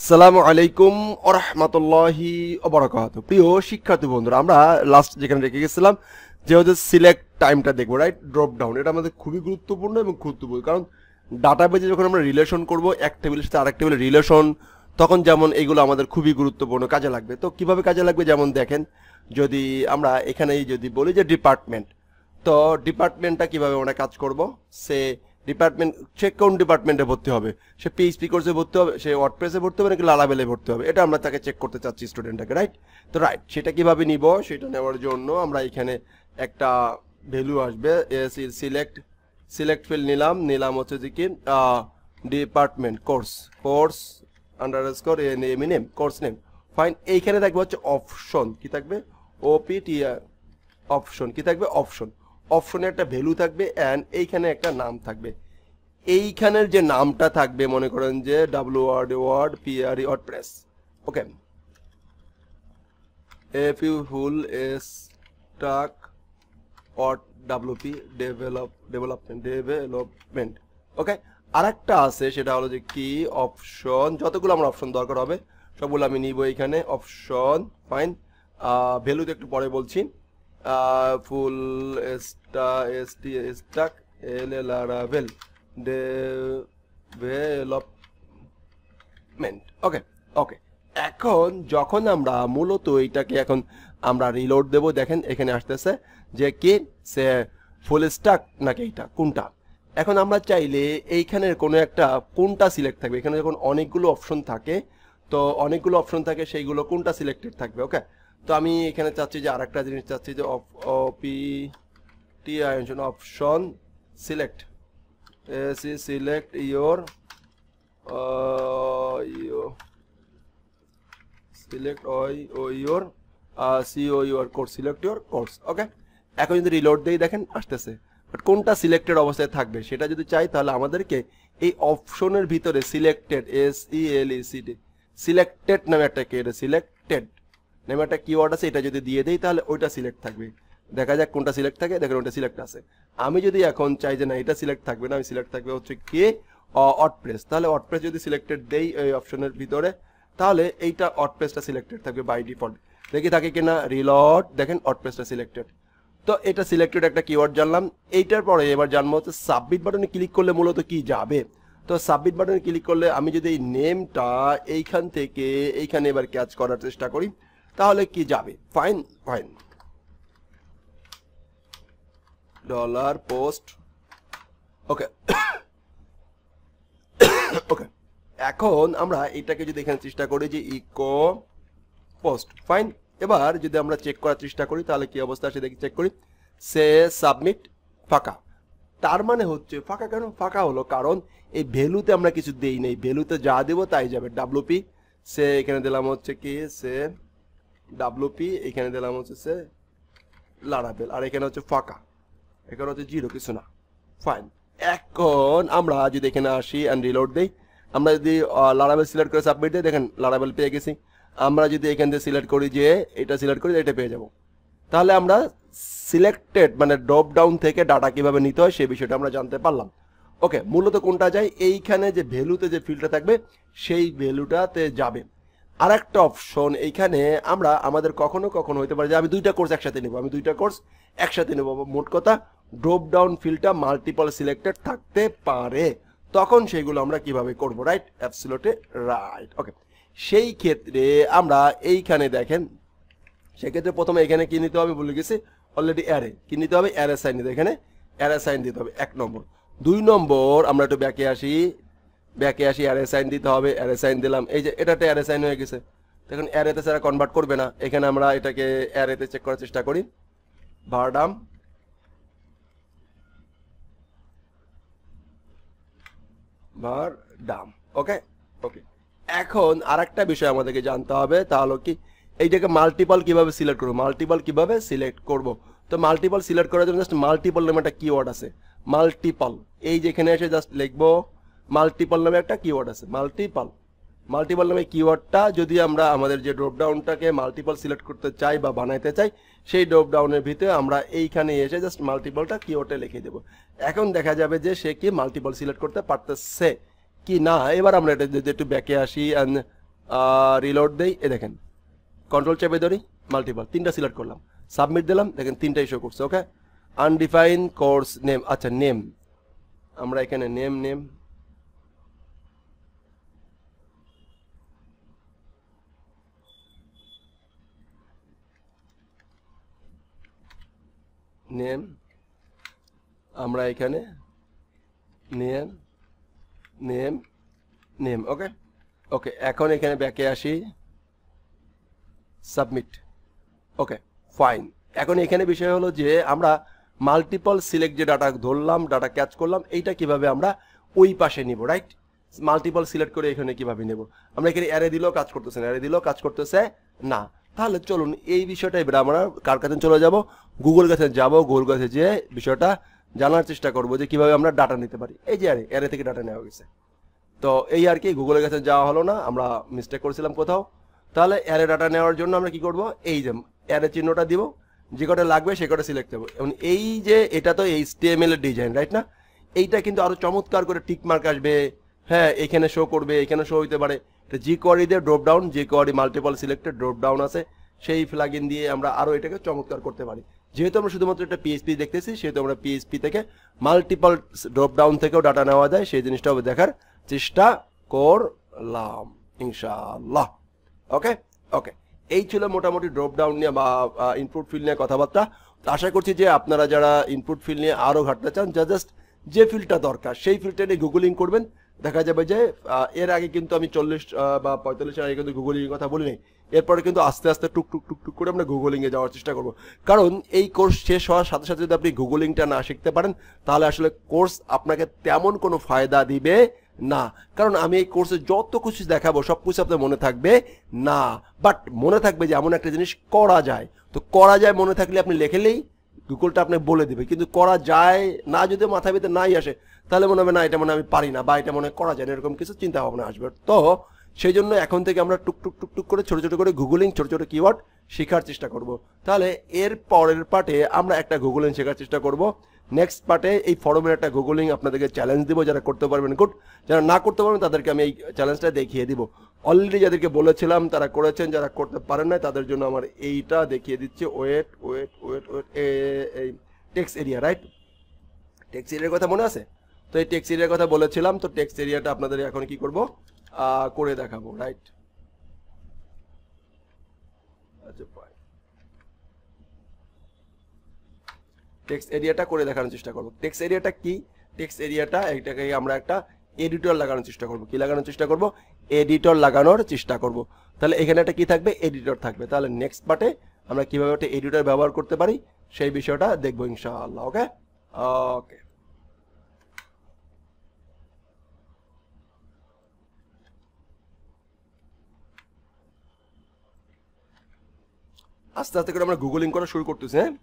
আসসালামু আলাইকুম ওয়া রাহমাতুল্লাহি ওয়া বারাকাতুহু। প্রিয় শিক্ষার্থী বন্ধুরা, আমরা লাস্ট যেখানে রেখে গেছিলাম যে হচ্ছে সিলেক্ট টাইমটা দেখবো, রাইট? ড্রপ ডাউন, এটা আমাদের খুবই গুরুত্বপূর্ণ এবং গুরুত্বপূর্ণ, কারণ ডাটাবেজে যখন আমরা রিলেশন করব এক টেবিলের সাথে আরেক টেবিলের রিলেশন, তখন যেমন এইগুলো আমাদের খুবই গুরুত্বপূর্ণ, কাজে লাগবে। তো কিভাবে কাজে লাগবে, যেমন দেখেন, যদি আমরা এখানেই যদি বলি যে ডিপার্টমেন্ট, তো ডিপার্টমেন্টটা কিভাবে আমরা কাজ করব, সে ডিপার্টমেন্ট সে কোন ডিপার্টমেন্টে ভর্তি হবে, সে পিএইচপি কোর্সে ভর্তি হবে, সে ওয়ার্ডপ্রেসে ভর্তি হবে নাকি লারাভেলে ভর্তি হবে, এটা আমরা তাকে চেক করতে চাচ্ছি স্টুডেন্টটাকে, রাইট? তো রাইট, সেটা কিভাবে নিব, সেটা নেওয়ার জন্য আমরা এখানে একটা ভ্যালু আসবে, সিলেক্ট ফিল্ড নিলাম হচ্ছে যে কি department course underscore name course name, fine. এইখানে থাকবে হচ্ছে অপশন, কি থাকবে, ওপিটি অপশন, কি থাকবে, অপশনে একটা ভ্যালু থাকবে অ্যান্ড এইখানে একটা নাম থাকবে। এইখানের যে নামটা থাকবে, মনে করেন যে ওয়ার্ড পিআরই ওয়ার্ডপ্রেস, ওকে, এফ ইউ ফুল স্টাক অট ডব্লিউপি ডেভেলপমেন্ট, ওকে। আরেকটা আছে, সেটা হলো যে কি অপশন, যতগুলো আমার অপশন দরকার হবে সবগুলো আমি নিব এইখানে, অপশন, ফাইন। ভ্যালুতে একটু পরে বলছি, ফুল স্টাক লারাভেল ডেভেলপমেন্ট, ওকে ওকে। এখন যখন আমরা মূলত এইটাকে এখন আমরা রিলোড দেব, দেখেন এখানে আসতেছে যে কি সে ফুল স্টাক নাকি এইটা কোনটা। এখন আমরা চাইলে এইখানের কোনো একটা কোনটা সিলেক্ট থাকবে, এখানে যখন অনেকগুলো অপশন থাকে, তো অনেকগুলো অপশন থাকে সেইগুলো কোনটা সিলেক্টেড থাকবে, ওকে। তো আমি এখানে চাচ্ছি যে আরেকটা জিনিস চাচ্ছি যে option select your select your course, okay. এখন যদি রিলোড দেই, দেখেন আসতেছে, বাট কোনটা সিলেক্টেড অবস্থায় থাকবে সেটা যদি চাই, তাহলে আমাদেরকে এই অপশনের ভিতরে সিলেক্টেড নামে একটা সিলেক্টেড নামে একটা কিওয়ার্ড আছে, এটা যদি দিয়ে দেই তাহলে ওইটা সিলেক্ট থাকবে। দেখা যাক কোনটা সিলেক্ট থাকে, দেখেন ওইটা সিলেক্ট আছে। আমি যদি এখন চাই যে না এটা সিলেক্ট থাকবে না, আমি সিলেক্ট থাকবে হচ্ছে কি ওয়ার্ডপ্রেস, তাহলে ওয়ার্ডপ্রেস যদি সিলেক্টেড দেই এই অপশনের ভিতরে, তাহলে এইটা ওয়ার্ডপ্রেসটা সিলেক্টেড থাকবে বাই ডিফল্ট। দেখি থাকে কিনা, রিলোড, দেখেন ওয়ার্ডপ্রেসটা সিলেক্টেড। তো এটা সিলেক্টেড একটা কিওয়ার্ড জানলাম। এইটার পরে এবার জানবো হচ্ছে সাবমিট বাটনে ক্লিক করলে মূলত কি যাবে। তো সাবমিট বাটনে ক্লিক করলে আমি যদি এই নেমটা এইখান থেকে এইখানে এবার ক্যাচ করার চেষ্টা করি, তাহলে কি যাবে, ফাইন ডলার পোস্ট, ওকে ওকে। এখন আমরা এটাকে যদি এখানে চেষ্টা করি যে ইকো পোস্ট, ফাইন। এবার যদি আমরা চেক করার চেষ্টা করি তাহলে কি অবস্থা আসে দেখি, চেক করি, সে সাবমিট ফাঁকা। তার মানে হচ্ছে ফাঁকা, কেন ফাঁকা হলো, কারণ এই ভ্যালুতে আমরা কিছু দেই নেই, ভ্যালুতে যা দেবো তাই যাবে। ডাব্লুপি সে এখানে দিলাম হচ্ছে কি সে ডাব্লুপি, এখানে দিলাম হচ্ছে সে লারাভেল, আর এখানে হচ্ছে ফাঁকা, এখানে হচ্ছে জিরো, কিছু না, ফাইন। এখন আমরা যদি এখানে আসি অ্যান্ড রিলোড দেই, আমরা যদি লারাভেল সিলেক্ট করে সাবমিট দিই, দেখেন লারাভেল পেয়ে গেছি। আমরা যদি এখান থেকে সিলেক্ট করি যে এটা সিলেক্ট করি, এটা পেয়ে যাব। তাহলে আমরা সিলেক্টেড মানে ড্রপ ডাউন থেকে ডাটা কিভাবে নিতে হয় সেই বিষয়টা আমরা জানতে পারলাম, ওকে। মূলত কোনটা যায়, এইখানে যে ভ্যালুতে যে ফিল্ডটা থাকবে সেই ভ্যালুটাতে যাবে। আর একটা অপশন এইখানে আমরা আমাদের কখনো কখনো হইতে পারে যে আমি দুইটা কোর্স একসাথে নেব, মোট কথা ড্রপ ডাউন ফিল্ডটা মাল্টিপল সিলেক্টেড থাকতে পারে, তখন সেইগুলো আমরা কিভাবে করব, রাইট? অ্যাবসলিউটলি রাইট, ওকে। সেই ক্ষেত্রে আমরা এইখানে দেখেন, সেক্ষেত্রে প্রথমে এখানে কি নিতে হবে ভুলে গেছি, অলরেডি অ্যারে কি নিতে হবে, অ্যারে সাইন নিতে, এখানে অ্যারে সাইন দিতে হবে 1 নম্বর। 2 নম্বর আমরা একটু ব্যাকে আসি, অ্যারে সাইন দিতে হবে, অ্যারে সাইন দিলাম, এই যে এটা অ্যারে সাইন হয়ে গেছে। দেখুন অ্যারেতে ছাড়া কনভার্ট করবে না, এখানে আমরা এটাকে অ্যারেতে চেক করার চেষ্টা করি, ভারডাম, ওকে ওকে। এখন আরেকটা বিষয় আমাদেরকে জানতে হবে, তাহলে কি এইটাকে মাল্টিপল কিভাবে সিলেক্ট করব, তো মাল্টিপল সিলেক্ট করার জন্য জাস্ট মাল্টিপল নামে একটা কিওয়ার্ড আছে, মাল্টিপল, এই যেখানে এসে জাস্ট লিখবো মাল্টিপল নামে একটা কিওয়ার্ড আছে, মাল্টিপল নামে কিওয়ার্ডটা যদি আমরা আমাদের যে ড্রপডাউনটাকে মাল্টিপল সিলেক্ট করতে চাই বা বানাইতে চাই, সেই ড্রপডাউনের ভিতরে আমরা এইখানে এসে জাস্ট মাল্টিপলটা কিওয়ার্ডে লিখে দেব। এখন দেখা যাবে যে সে কি মাল্টিপল সিলেক্ট করতে পারতেছে কি না। এবার আমরা এটা যদি একটু ব্যাকে আসি, রিলোড দেই, এ দেখেন কন্ট্রোল চেপে ধরি, মাল্টিপল, 3টা সিলেক্ট করলাম, সাবমিট দিলাম, দেখেন 3টাই শো করছে। ওকে, আনডিফাইন কোর্স নেম, আচ্ছা নেম, আমরা এখানে নেম নেম নেম, আমরা এখানে নেম নেম নেম। ওকে ওকে, এখন এখানে ব্যাকে আসি, সাবমিট। Okay fine. এখন এখানে বিষয় হলো যে আমরা মাল্টিপল সিলেক্ট যে ডাটা ধরলাম, ডাটা ক্যাচ করলাম, এইটা কিভাবে আমরা ওই পাশে নিব, রাইট? মাল্টিপল সিলেক্ট করে এখানে কিভাবে নেব? আমরা এখানে অ্যারে দিলেও কাজ করতেছে না, অ্যারে দিলেও কাজ করতেছে না। তাহলে চলুন এই বিষয়টা এবার আমরা কার কাছে চলে যাব, গুগল কাছে যাব। গুগল কাছে যে বিষয়টা জানার চেষ্টা করব যে কিভাবে আমরা ডাটা নিতে পারি। এই যে অ্যারে থেকে ডাটা নেওয়া গেছে, তো এই আর কি, গুগলের কাছে যাওয়া হলো না, আমরা মিস্টেক করেছিলাম কোথাও। তাহলে অ্যারে ডাটা নেওয়ার জন্য আমরা কি করব, এই যে অ্যারে চিহ্নটা দিব, যে কটা লাগবে সে কটা সিলেক্ট করবো। এবং এই যে এটা তো HTML এর ডিজাইন, রাইট না? এইটা কিন্তু আরো চমৎকার করে টিক মার্ক আসবে, হ্যাঁ এখানে শো করবে, এখানে শো হইতে পারে। জি কোয়ারি দিয়ে ড্রপ ডাউন, যে query multiple selected drop down আছে, সেই প্লাগইন দিয়ে আমরা আরো এটাকে চমৎকার করতে পারি। যেহেতু আমরা শুধুমাত্র একটা PHP দেখতেছি, সেহেতু আমরা PHP থেকে মাল্টিপল ড্রপ ডাউন থেকেও ডাটা নেওয়া যায়, সেই জিনিসটা দেখার চেষ্টা করলাম ইনশাআল্লাহ। ওকে ওকে, এই ছিল মোটামুটি ড্রপ ডাউন নিয়ে বা ইনপুট ফিল্ড নিয়ে কথাবার্তা। আশা করছি যে আপনারা যারা ইনপুট ফিল্ড নিয়ে আরও ঘাটতে চান, জাস্ট যে ফিল্ডটা দরকার সেই ফিল্ডটা নিয়ে গুগলিং করবেন, দেখা যাবে যে এর আগে কিন্তু আমি 40 বা 45 আগে কিন্তু গুগলিং এর কথা বলি নাই। এরপরে কিন্তু আস্তে আস্তে টুক টুক টুক টুক করে আমরা গুগলিংয়ে যাওয়ার চেষ্টা করব, কারণ এই কোর্স শেষ হওয়ার সাথে সাথে যদি আপনি গুগলিংটা না শিখতে পারেন, তাহলে আসলে কোর্স আপনাকে তেমন কোনো ফায়দা দিবে না। কারণ আমি এই কোর্সে যত কিছু দেখাবো সব কিছু আপনার মনে থাকবে না, বাট মনে থাকবে যে এমন একটা জিনিস করা যায়। তো করা যায় মনে থাকলে আপনি লেখলেই গুগলটা আপনি বলে দিবে, কিন্তু করা যায় না যদি মাথার ভিতরে নাই আসে, তাহলে মনে হবে না এটা মনে আমি পারি না, বা এটা মনে করা যায় না, এরকম কিছু চিন্তা ভাবনা আসবে। তো সেই জন্য এখন থেকে আমরা টুক টুক টুক টুক করে ছোট ছোট করে গুগলিং, ছোট ছোট কিওয়ার্ড শেখার চেষ্টা করব। তাহলে এর পরের পার্টে আমরা একটা গুগলিং শেখার চেষ্টা করব। নেক্সট পার্টে এই ফরমের একটা গুগলিং আপনাদেরকে চ্যালেঞ্জ দিব, যারা করতে পারবেন গুড, যারা না করতে পারবেন তাদেরকে আমি এই চ্যালেঞ্জটা দেখিয়ে দিব। অলরেডি যাদেরকে বলেছিলাম তারা করেছেন, যারা করতে পারেন না তাদের জন্য আমার এইটা দেখিয়ে দিচ্ছি। ওয়েট ওয়েট ওয়েট ওয়েট, এই টেক্সট এরিয়া, রাইট? টেক্সট এরিয়ার কথা মনে আছে? তো এই টেক্সট এরিয়ার কথা বলেছিলাম, তো টেক্সট এরিয়াটা আপনাদের এখন কি করব, করে দেখাবো, রাইট? আচ্ছা, টেক্সট এরিয়াটা করে দেখানোর চেষ্টা করব। টেক্সট এরিয়াটা কি? টেক্সট এরিয়াটা এটাকে আমরা একটা এডিটর লাগানোর চেষ্টা করব। কি লাগানোর চেষ্টা করব? এডিটর লাগানোর চেষ্টা করব। তাহলে এখানে একটা কি থাকবে? এডিটর থাকবে। তাহলে নেক্সট পার্টে আমরা কিভাবে একটা এডিটর ব্যবহার করতে পারি সেই বিষয়টা দেখবো ইনশাআল্লাহ। ওকে ওকে, আস্তে আস্তে করে আমরা গুগলিং করা শুরু করতেছি। হ্যাঁ,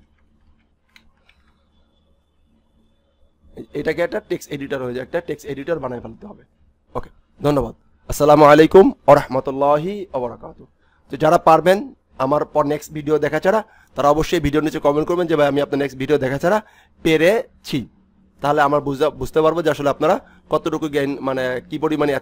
এটাকে একটা টেক্সট এডিটর হয়ে যায়, একটা টেক্সট এডিটর বানায় ফেলতে হবে। ওকে, ধন্যবাদ। আসসালামু আলাইকুম ওয়া রাহমাতুল্লাহি ওয়া বারাকাতুহু। তো যারা পারবেন আমার পর নেক্সট ভিডিও দেখা ছাড়া, তারা অবশ্যই ভিডিওর নিচে কমেন্ট করবেন যে ভাই আমি আপনার নেক্সট ভিডিও দেখা ছাড়া পেরেছি। তাহলে আমার বুঝতে পারবো যে আসলে আপনারা কতটুকু জ্ঞান, মানে কি পরিমাণে